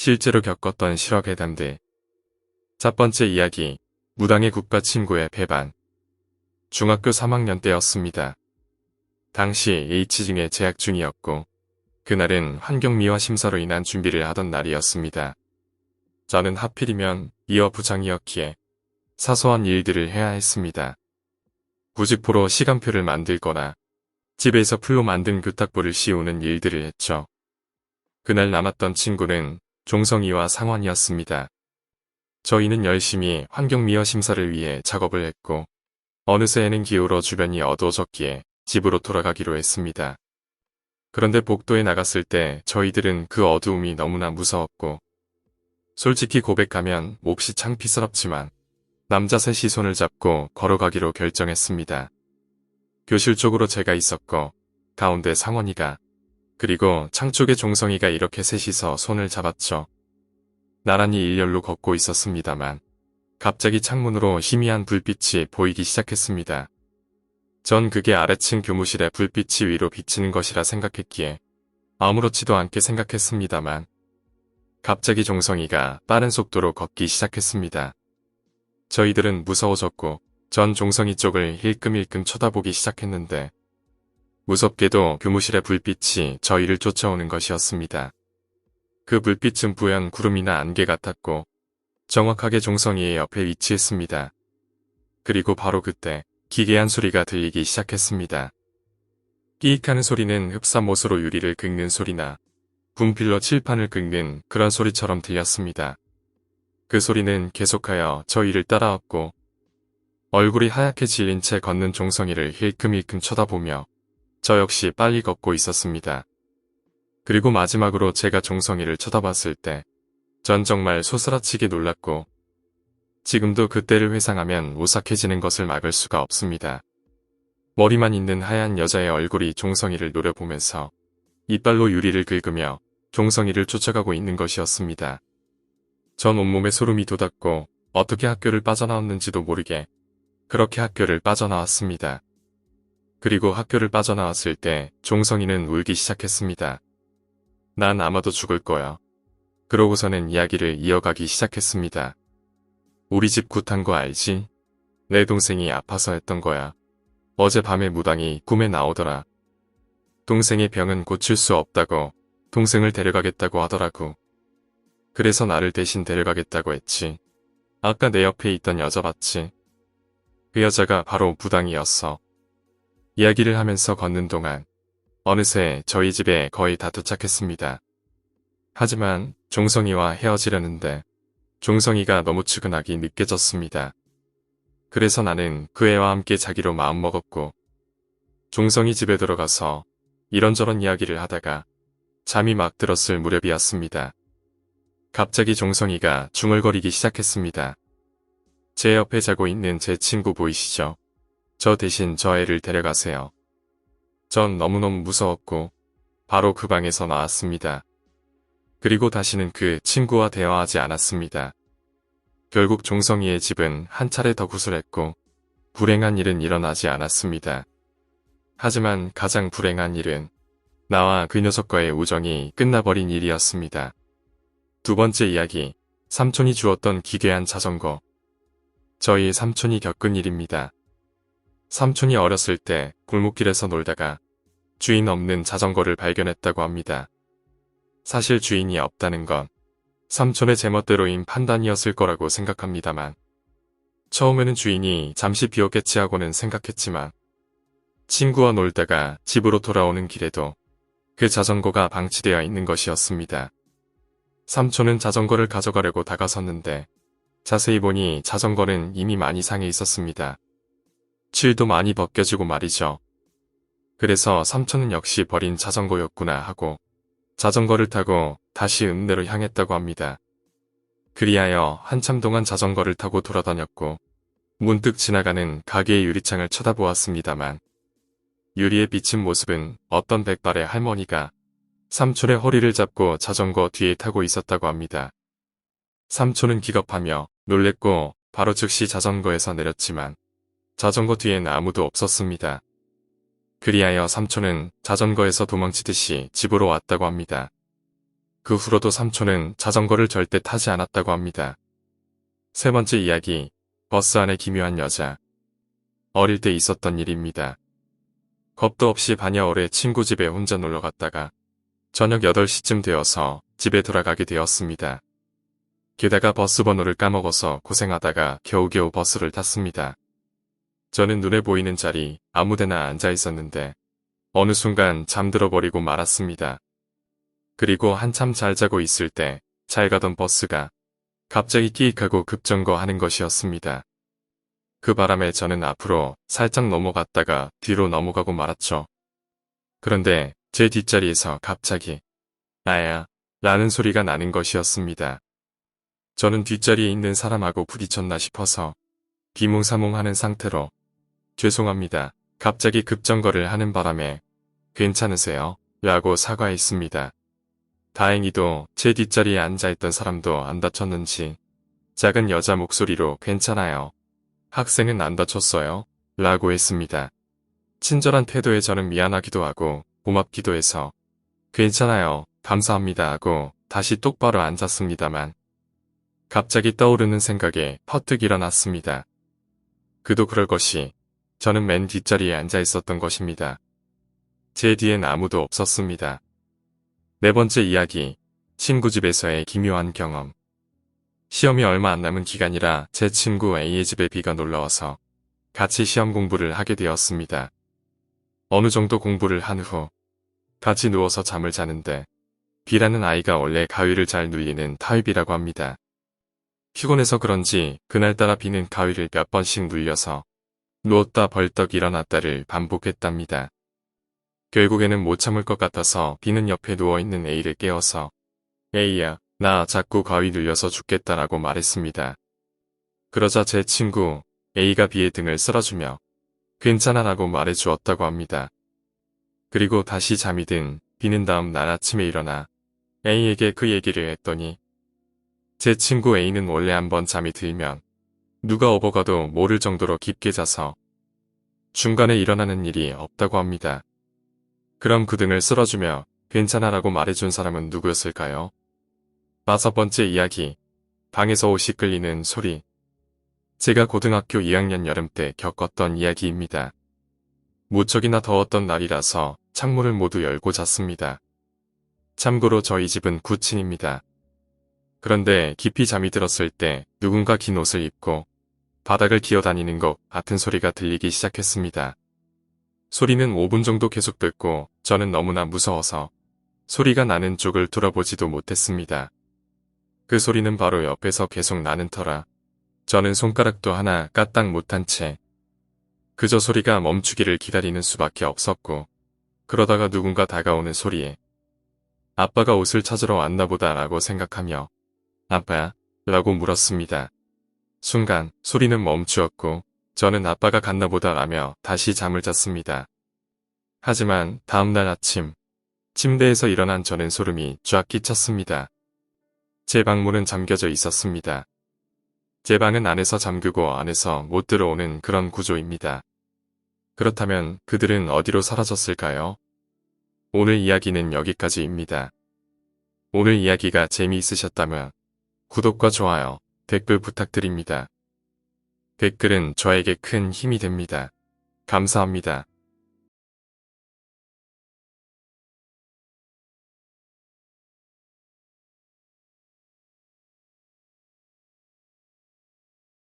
실제로 겪었던 실화괴담들. 첫 번째 이야기, 무당의 국가 친구의 배반. 중학교 3학년 때였습니다. 당시 H증에 재학 중이었고 그날은 환경미화 심사로 인한 준비를 하던 날이었습니다. 저는 하필이면 이어 부장이었기에 사소한 일들을 해야 했습니다. 부직포로 시간표를 만들거나 집에서 풀로 만든 교탁보를 씌우는 일들을 했죠. 그날 남았던 친구는 종성이와 상원이었습니다. 저희는 열심히 환경미화 심사를 위해 작업을 했고 어느새에는 기울어 주변이 어두워졌기에 집으로 돌아가기로 했습니다. 그런데 복도에 나갔을 때 저희들은 그 어두움이 너무나 무서웠고 솔직히 고백하면 몹시 창피스럽지만 남자 셋이 손을 잡고 걸어가기로 결정했습니다. 교실 쪽으로 제가 있었고 가운데 상원이가 그리고 창 쪽에 종성이가 이렇게 셋이서 손을 잡았죠. 나란히 일렬로 걷고 있었습니다만 갑자기 창문으로 희미한 불빛이 보이기 시작했습니다. 전 그게 아래층 교무실의 불빛이 위로 비치는 것이라 생각했기에 아무렇지도 않게 생각했습니다만 갑자기 종성이가 빠른 속도로 걷기 시작했습니다. 저희들은 무서워졌고 전 종성이 쪽을 힐끔힐끔 쳐다보기 시작했는데 무섭게도 교무실의 불빛이 저희를 쫓아오는 것이었습니다. 그 불빛은 부연 구름이나 안개 같았고 정확하게 종성이의 옆에 위치했습니다. 그리고 바로 그때 기괴한 소리가 들리기 시작했습니다. 끼익하는 소리는 흡사못으로 유리를 긁는 소리나 분필로 칠판을 긁는 그런 소리처럼 들렸습니다. 그 소리는 계속하여 저희를 따라왔고 얼굴이 하얗게 질린 채 걷는 종성이를 힐끔힐끔 쳐다보며 저 역시 빨리 걷고 있었습니다. 그리고 마지막으로 제가 종성이를 쳐다봤을 때 전 정말 소스라치게 놀랐고 지금도 그때를 회상하면 오싹해지는 것을 막을 수가 없습니다. 머리만 있는 하얀 여자의 얼굴이 종성이를 노려보면서 이빨로 유리를 긁으며 종성이를 쫓아가고 있는 것이었습니다. 전 온몸에 소름이 돋았고 어떻게 학교를 빠져나왔는지도 모르게 그렇게 학교를 빠져나왔습니다. 그리고 학교를 빠져나왔을 때 종성이는 울기 시작했습니다. 난 아마도 죽을 거야. 그러고서는 이야기를 이어가기 시작했습니다. 우리 집 굿한 거 알지? 내 동생이 아파서 했던 거야. 어젯밤에 무당이 꿈에 나오더라. 동생의 병은 고칠 수 없다고 동생을 데려가겠다고 하더라고. 그래서 나를 대신 데려가겠다고 했지. 아까 내 옆에 있던 여자 봤지? 그 여자가 바로 무당이었어. 이야기를 하면서 걷는 동안 어느새 저희 집에 거의 다 도착했습니다. 하지만 종성이와 헤어지려는데 종성이가 너무 측은하기 늦게졌습니다. 그래서 나는 그 애와 함께 자기로 마음먹었고 종성이 집에 들어가서 이런저런 이야기를 하다가 잠이 막 들었을 무렵이었습니다. 갑자기 종성이가 중얼거리기 시작했습니다. 제 옆에 자고 있는 제 친구 보이시죠? 저 대신 저 애를 데려가세요. 전 너무너무 무서웠고 바로 그 방에서 나왔습니다. 그리고 다시는 그 친구와 대화하지 않았습니다. 결국 종성이의 집은 한 차례 더 구술했고 불행한 일은 일어나지 않았습니다. 하지만 가장 불행한 일은 나와 그 녀석과의 우정이 끝나버린 일이었습니다. 두 번째 이야기, 삼촌이 주었던 기괴한 자전거. 저희 삼촌이 겪은 일입니다. 삼촌이 어렸을 때 골목길에서 놀다가 주인 없는 자전거를 발견했다고 합니다. 사실 주인이 없다는 건 삼촌의 제멋대로인 판단이었을 거라고 생각합니다만 처음에는 주인이 잠시 비었겠지 하고는 생각했지만 친구와 놀다가 집으로 돌아오는 길에도 그 자전거가 방치되어 있는 것이었습니다. 삼촌은 자전거를 가져가려고 다가섰는데 자세히 보니 자전거는 이미 많이 상해 있었습니다. 칠도 많이 벗겨지고 말이죠. 그래서 삼촌은 역시 버린 자전거였구나 하고 자전거를 타고 다시 읍내로 향했다고 합니다. 그리하여 한참 동안 자전거를 타고 돌아다녔고 문득 지나가는 가게의 유리창을 쳐다보았습니다만 유리에 비친 모습은 어떤 백발의 할머니가 삼촌의 허리를 잡고 자전거 뒤에 타고 있었다고 합니다. 삼촌은 기겁하며 놀랬고 바로 즉시 자전거에서 내렸지만 자전거 뒤엔 아무도 없었습니다. 그리하여 삼촌은 자전거에서 도망치듯이 집으로 왔다고 합니다. 그 후로도 삼촌은 자전거를 절대 타지 않았다고 합니다. 세 번째 이야기, 버스 안의 기묘한 여자. 어릴 때 있었던 일입니다. 겁도 없이 반야 오래 친구 집에 혼자 놀러 갔다가 저녁 8시쯤 되어서 집에 돌아가게 되었습니다. 게다가 버스 번호를 까먹어서 고생하다가 겨우겨우 버스를 탔습니다. 저는 눈에 보이는 자리 아무데나 앉아 있었는데 어느 순간 잠들어 버리고 말았습니다. 그리고 한참 잘 자고 있을 때 잘 가던 버스가 갑자기 끼익하고 급정거하는 것이었습니다. 그 바람에 저는 앞으로 살짝 넘어갔다가 뒤로 넘어가고 말았죠. 그런데 제 뒷자리에서 갑자기 나야 라는 소리가 나는 것이었습니다. 저는 뒷자리에 있는 사람하고 부딪혔나 싶어서 비몽사몽하는 상태로 죄송합니다. 갑자기 급정거를 하는 바람에 괜찮으세요? 라고 사과했습니다. 다행히도 제 뒷자리에 앉아있던 사람도 안 다쳤는지 작은 여자 목소리로 괜찮아요. 학생은 안 다쳤어요? 라고 했습니다. 친절한 태도에 저는 미안하기도 하고 고맙기도 해서 괜찮아요. 감사합니다 하고 다시 똑바로 앉았습니다만 갑자기 떠오르는 생각에 퍼뜩 일어났습니다. 그도 그럴 것이 저는 맨 뒷자리에 앉아 있었던 것입니다. 제 뒤엔 아무도 없었습니다. 네 번째 이야기, 친구 집에서의 기묘한 경험. 시험이 얼마 안 남은 기간이라 제 친구 A의 집에 비가 놀러와서 같이 시험 공부를 하게 되었습니다. 어느 정도 공부를 한 후 같이 누워서 잠을 자는데 B라는 아이가 원래 가위를 잘 눌리는 타입이라고 합니다. 피곤해서 그런지 그날따라 B는 가위를 몇 번씩 눌려서 누웠다 벌떡 일어났다를 반복했답니다. 결국에는 못 참을 것 같아서 B는 옆에 누워있는 A를 깨워서 A야, 나 자꾸 가위 눌려서 죽겠다라고 말했습니다. 그러자 제 친구 A가 B의 등을 쓸어주며 괜찮아라고 말해주었다고 합니다. 그리고 다시 잠이 든 B는 다음 날 아침에 일어나 A에게 그 얘기를 했더니 제 친구 A는 원래 한번 잠이 들면 누가 업어가도 모를 정도로 깊게 자서 중간에 일어나는 일이 없다고 합니다. 그럼 그 등을 쓸어주며 괜찮아라고 말해준 사람은 누구였을까요? 다섯 번째 이야기, 방에서 옷이 끌리는 소리. 제가 고등학교 2학년 여름 때 겪었던 이야기입니다. 무척이나 더웠던 날이라서 창문을 모두 열고 잤습니다. 참고로 저희 집은 9층입니다. 그런데 깊이 잠이 들었을 때 누군가 긴 옷을 입고 바닥을 기어다니는 것 같은 소리가 들리기 시작했습니다. 소리는 5분 정도 계속됐고 저는 너무나 무서워서 소리가 나는 쪽을 돌아보지도 못했습니다. 그 소리는 바로 옆에서 계속 나는 터라 저는 손가락도 하나 까딱 못한 채 그저 소리가 멈추기를 기다리는 수밖에 없었고 그러다가 누군가 다가오는 소리에 아빠가 옷을 찾으러 왔나 보다 라고 생각하며 아빠야? 라고 물었습니다. 순간 소리는 멈추었고 저는 아빠가 갔나 보다 라며 다시 잠을 잤습니다. 하지만 다음날 아침 침대에서 일어난 저는 소름이 쫙 끼쳤습니다. 제 방문은 잠겨져 있었습니다. 제 방은 안에서 잠그고 안에서 못 들어오는 그런 구조입니다. 그렇다면 그들은 어디로 사라졌을까요? 오늘 이야기는 여기까지입니다. 오늘 이야기가 재미있으셨다면 구독과 좋아요, 댓글 부탁드립니다. 댓글은 저에게 큰 힘이 됩니다. 감사합니다.